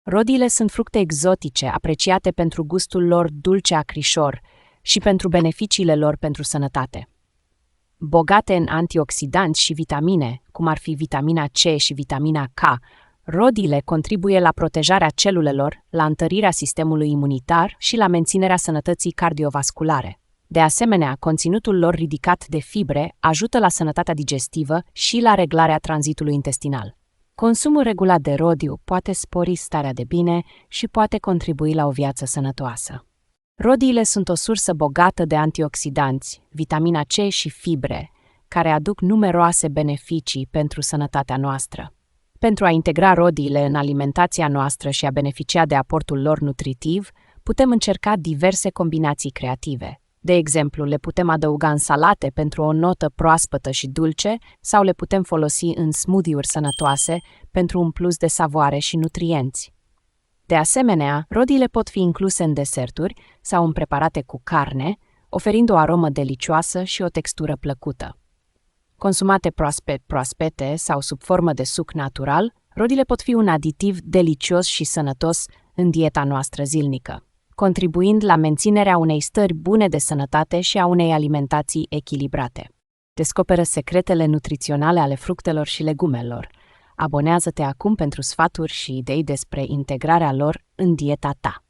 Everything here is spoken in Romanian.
Rodiile sunt fructe exotice, apreciate pentru gustul lor dulce acrișor și pentru beneficiile lor pentru sănătate. Bogate în antioxidanți și vitamine, cum ar fi vitamina C și vitamina K, rodiile contribuie la protejarea celulelor, la întărirea sistemului imunitar și la menținerea sănătății cardiovasculare. De asemenea, conținutul lor ridicat de fibre ajută la sănătatea digestivă și la reglarea tranzitului intestinal. Consumul regulat de rodiu poate spori starea de bine și poate contribui la o viață sănătoasă. Rodiile sunt o sursă bogată de antioxidanți, vitamina C și fibre, care aduc numeroase beneficii pentru sănătatea noastră. Pentru a integra rodiile în alimentația noastră și a beneficia de aportul lor nutritiv, putem încerca diverse combinații creative. De exemplu, le putem adăuga în salate pentru o notă proaspătă și dulce sau le putem folosi în smoothie-uri sănătoase pentru un plus de savoare și nutrienți. De asemenea, rodiile pot fi incluse în deserturi sau în preparate cu carne, oferind o aromă delicioasă și o textură plăcută. Consumate proaspete sau sub formă de suc natural, rodiile pot fi un aditiv delicios și sănătos în dieta noastră zilnică, contribuind la menținerea unei stări bune de sănătate și a unei alimentații echilibrate. Descoperă secretele nutriționale ale fructelor și legumelor. Abonează-te acum pentru sfaturi și idei despre integrarea lor în dieta ta.